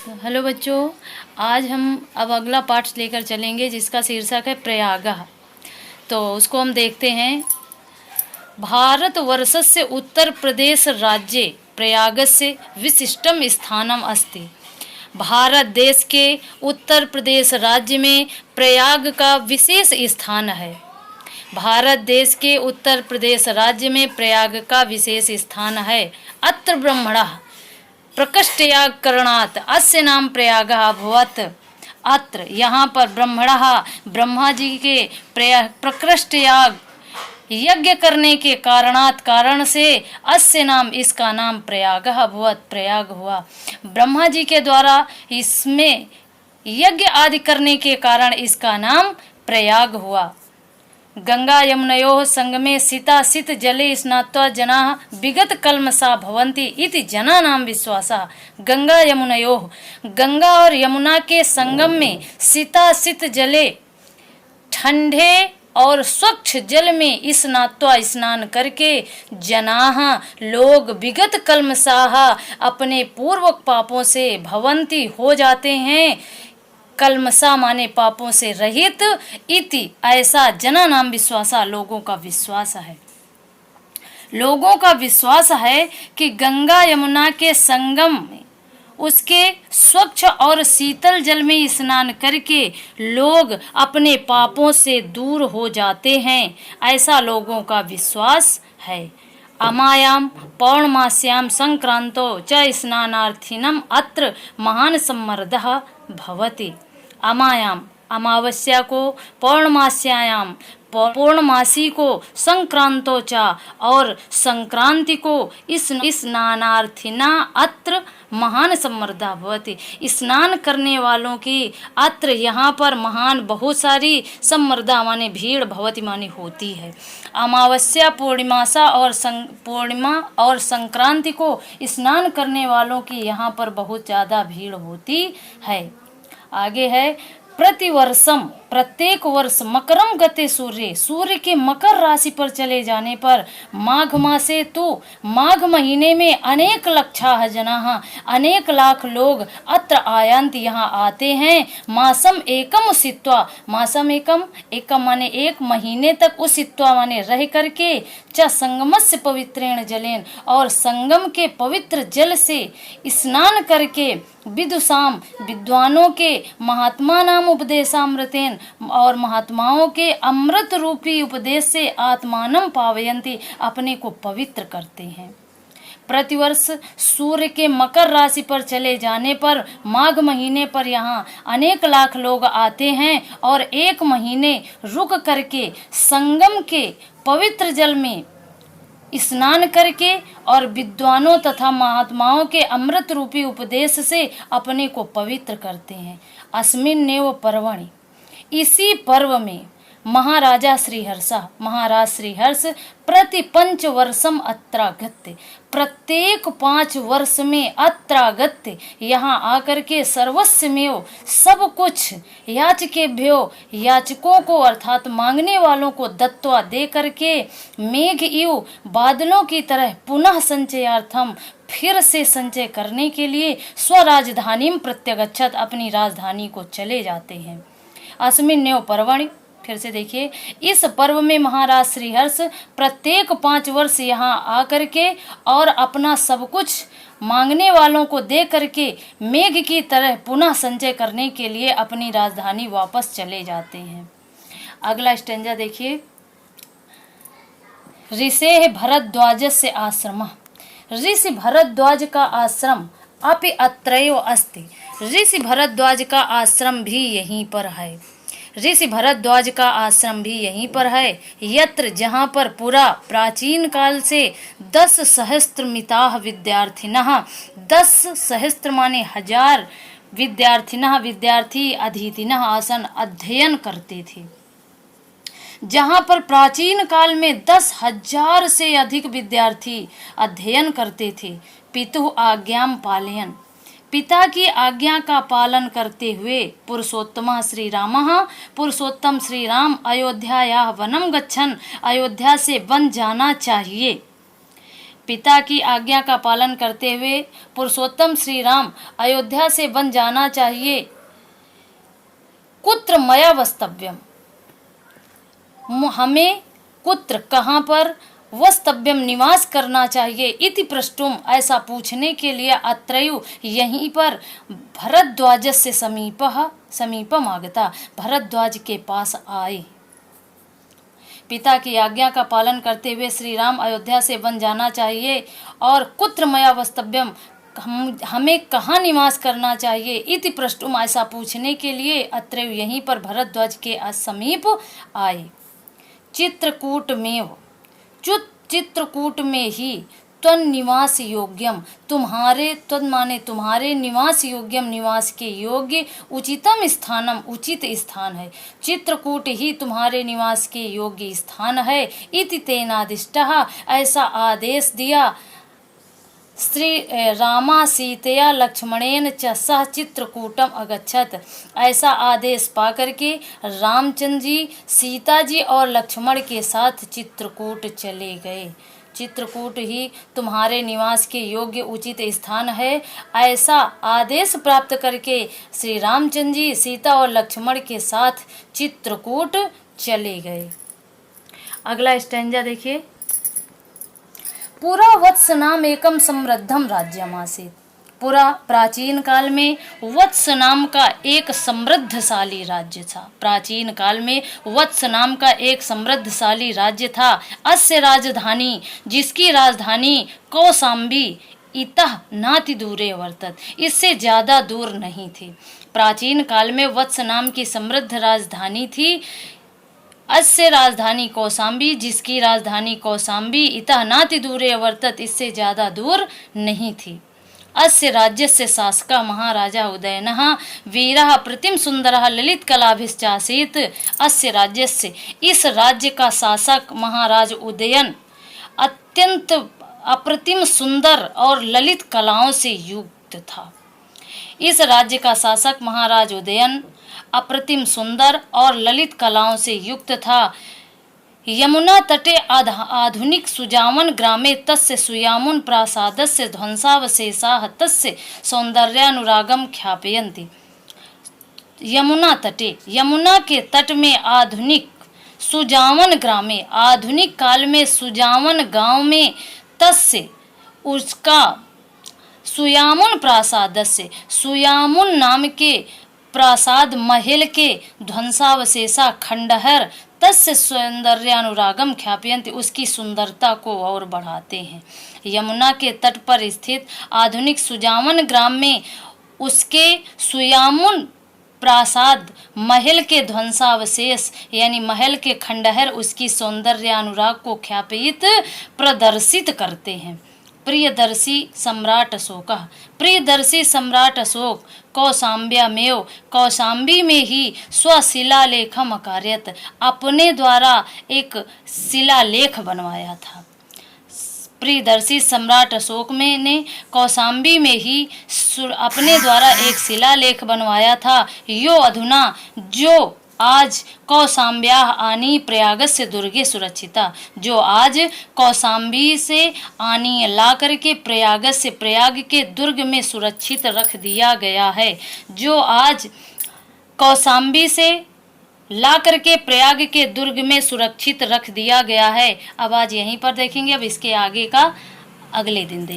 Hello बच्चों, आज हम अब अगला पाठ लेकर चलेंगे जिसका शीर्षक है प्रयाग। तो उसको हम देखते हैं। भारतवर्षस्य उत्तर प्रदेश राज्ये प्रयागस्य विशिष्टम स्थानम अस्ति। भारत देश के उत्तर प्रदेश राज्य में प्रयाग का विशेष स्थान है। भारत देश के उत्तर प्रदेश राज्य में प्रयाग का विशेष स्थान है। अत्र ब्रह्मणः प्रकष्टयाग करणात् अस्य नाम प्रयाग अभवत्। अत्र यहाँ पर ब्रह्मणः ब्रह्मा जी के प्रकृष्टयाग यज्ञ करने के कारण से अस्य नाम इसका नाम प्रयाग अभवत्, प्रयाग हुआ। ब्रह्मा जी के द्वारा इसमें यज्ञ आदि करने के कारण इसका नाम प्रयाग हुआ। गंगा यमुनयोः संगमे सिता सित जले स्नात्वा जनाः विगत कल्मषा भवन्ति इति जनानां विश्वासः। गंगा यमुनयोः, गंगा और यमुना के संगम में सिता सित जले, ठंडे और स्वच्छ जल में स्नात्वा स्नान करके जनाः लोग विगत कल्मषाः अपने पूर्व पापों से भवन्ति हो जाते हैं। कल्मषा माने पापों से रहित, इति ऐसा जना नाम विश्वासा लोगों का विश्वास है। लोगों का विश्वास है कि गंगा यमुना के संगम में उसके स्वच्छ और शीतल जल में स्नान करके लोग अपने पापों से दूर हो जाते हैं, ऐसा लोगों का विश्वास है। अमायाम पौर्णमास्याम संक्रांतो च स्नानार्थिनम अत्र महान सम्मर्दः भवति। अमायाम अमावस्या को, पौर्णमास्यायाम पूर्णमासी को, संक्रांतो चा और संक्रांति को स्नानार्थिना अत्र महान सम्मर्दा भवति। स्नान करने वालों की अत्र यहाँ पर महान बहुत सारी सम्मर्दा माने भीड़, भवति माने होती है। अमावस्या पूर्णिमासा और पूर्णिमा और संक्रांति को स्नान करने वालों की यहाँ पर बहुत ज़्यादा भीड़ होती है। आगे है प्रतिवर्षम, प्रत्येक वर्ष मकरम गते सूर्य, सूर्य के मकर राशि पर चले जाने पर माघ मासे तो माघ महीने में अनेक लक्षाः जनाः, अनेक लाख लोग अत्र आयन्ति यहाँ आते हैं। मासम एकम उषित्वा, मासम एकम, एकम माने एक महीने तक उषित्वा माने रह करके, च संगमस्य पवित्रेण जलेन और संगम के पवित्र जल से स्नान करके, विदुषाम विद्वानों के, महात्मा नाम उपदेशामृतेन और महात्माओं के अमृत रूपी उपदेश से आत्मानं पावयन्ति अपने को पवित्र करते हैं। प्रतिवर्ष सूर्य के मकर राशि पर चले जाने पर माघ महीने पर यहाँ अनेक लाख लोग आते हैं और एक महीने रुक करके संगम के पवित्र जल में स्नान करके और विद्वानों तथा महात्माओं के अमृत रूपी उपदेश से अपने को पवित्र करते हैं। अस्मिन्नेव पर्वणि, इसी पर्व में महाराजा महाराज श्रीहर्ष प्रति 5 वर्षम अत्रागत्य, प्रत्येक 5 वर्ष में अत्रागत्य यहाँ आकर के सर्वस्वमेव सब कुछ याचकेभ्यो, याचकों को अर्थात मांगने वालों को दत्वा दे करके, मेघ इव बादलों की तरह पुनः संचयार्थम फिर से संचय करने के लिए स्वराजधानी प्रत्यगच्छत अपनी राजधानी को चले जाते हैं। अस्मिन्नेव पर्वणि, फिर से देखिए, इस पर्व में महाराज श्रीहर्ष प्रत्येक 5 वर्ष यहाँ आकर के और अपना सब कुछ मांगने वालों को दे करके मेघ की तरह पुनः संचय करने के लिए अपनी राजधानी वापस चले जाते हैं। अगला स्टेंजा देखिए। ऋषेः भरद्वाजस्य आश्रमः, ऋषि भरद्वाज का आश्रम अपि अत्रैव अस्ति, ऋषि भरद्वाज का आश्रम भी यहीं पर है। ऋषि भरद्वाज का आश्रम भी यहीं पर है। यत्र, जहाँ पर पुरा प्राचीन काल से 10 सहस्त्रमिताः विद्यार्थिनः, 10 सहस्त्र माने 1000 विद्यार्थिनः, विद्यार्थी अधीतिनः आसन अध्ययन करते थे। जहाँ पर प्राचीन काल में 10,000 से अधिक विद्यार्थी अध्ययन करते थे। पितुः आज्ञाम पालयन्, पिता की आज्ञा का पालन करते हुए पुरुषोत्तमः श्रीरामः, पुरुषोत्तम श्री राम अयोध्यायाः वनम गच्छन्, अयोध्या से वन जाना चाहिए। पिता की आज्ञा का पालन करते हुए पुरुषोत्तम श्री राम अयोध्या से बन जाना चाहिए। कुत्र मया वस्तव्यम, हमें कुत्र कहाँ पर वस्तव्यम निवास करना चाहिए। इति पृष्टुम, ऐसा पूछने के लिए अत्रयु यहीं पर भरद्वाज से समीपम आगता, भरद्वाज के पास आए। पिता की आज्ञा का पालन करते हुए श्री राम अयोध्या से बन जाना चाहिए और कुत्र मया वस्तव्यम, हमें कहाँ निवास करना चाहिए। इति पृष्टुम, ऐसा पूछने के लिए अत्रयु यहीं पर भरद्वाज के समीप आए। चित्रकूट में ही त्वन्निवास योग्यम, तुम्हारे त्वन् माने तुम्हारे निवास योग्यम, निवास के योग्य, उचितम स्थानम, उचित स्थान है। चित्रकूट ही तुम्हारे निवास के योग्य स्थान है। इति तेनादिष्टः, ऐसा आदेश दिया। श्री रामा सीतया लक्ष्मणेन च सह चित्रकूटम अगच्छत, ऐसा आदेश पाकर के रामचंद्र जी, सीता जी और लक्ष्मण के साथ चित्रकूट चले गए। चित्रकूट ही तुम्हारे निवास के योग्य उचित स्थान है, ऐसा आदेश प्राप्त करके श्री रामचंद्र जी सीता और लक्ष्मण के साथ चित्रकूट चले गए। अगला स्टैंजा देखिए। पुरा वत्स नाम एकम समृद्धम राज्यम आसीत, पुरा प्राचीन काल में वत्स नाम का एक समृद्धशाली राज्य था। प्राचीन काल में वत्स नाम का एक समृद्धशाली राज्य था। अस्य राजधानी, जिसकी राजधानी कौशाम्बी इतः नाति दूरे वर्तत, इससे ज्यादा दूर नहीं थी। प्राचीन काल में वत्स नाम की समृद्ध राजधानी थी। अस्य राजधानी कौशाम्बी, जिसकी राजधानी कौशाम्बी इतः नाति दूरे अवर्तत, इससे ज्यादा दूर नहीं थी। अस्य राज्यस्य शासकः महाराजा उदयनः वीरः प्रतिम सुंदरः ललित कलाभिश्चासीत्। अस्य राज्यस्य, इस राज्य का शासक महाराज उदयन अत्यंत अप्रतिम सुंदर और ललित कलाओं से युक्त था। इस राज्य का शासक महाराज उदयन अप्रतिम सुंदर और ललित कलाओं से युक्त था। यमुना तटे आधुनिक सुजावन ग्रामे तस्य सुयामुन प्रासादस्य ध्वंसावशेषाः तस्य सौंदर्यानुरागम ख्यापयन्ति। यमुना तटे, यमुना के तट में आधुनिक सुजावन ग्रामे, आधुनिक काल में सुजावन गांव में, तस्य उसका सुयामुन प्रासादस्य, सुयामुन नाम के प्रासाद महल के ध्वंसावशेषा खंडहर तस्य सौंदर्यानुरागम ख्यापयन्ति, उसकी सुंदरता को और बढ़ाते हैं। यमुना के तट पर स्थित आधुनिक सुजावन ग्राम में उसके सुयामुन प्रासाद महल के ध्वंसावशेष यानी महल के खंडहर उसकी सौंदर्यानुराग को ख्यापित प्रदर्शित करते हैं। प्रियदर्शी सम्राट अशोक, प्रियदर्शी सम्राट अशोक कौशाम्ब्यामेव, कौशाम्बी में ही स्वशिलालेखम अकार्यत, अपने द्वारा एक शिलालेख बनवाया था। प्रियदर्शी सम्राट अशोक में ने कौशाम्बी में ही अपने द्वारा एक शिलालेख बनवाया था। यो अधुना, जो आज कौशाम्ब्या आनी प्रयागस्य दुर्गे सुरक्षिता, जो आज कौशाम्बी से आनी ला करके प्रयागस्य, प्रयाग के दुर्ग में सुरक्षित रख दिया गया है। जो आज कौशाम्बी से ला करके प्रयाग के दुर्ग में सुरक्षित रख दिया गया है। अब आज यहीं पर देखेंगे, अब इसके आगे का अगले दिन देखेंगे।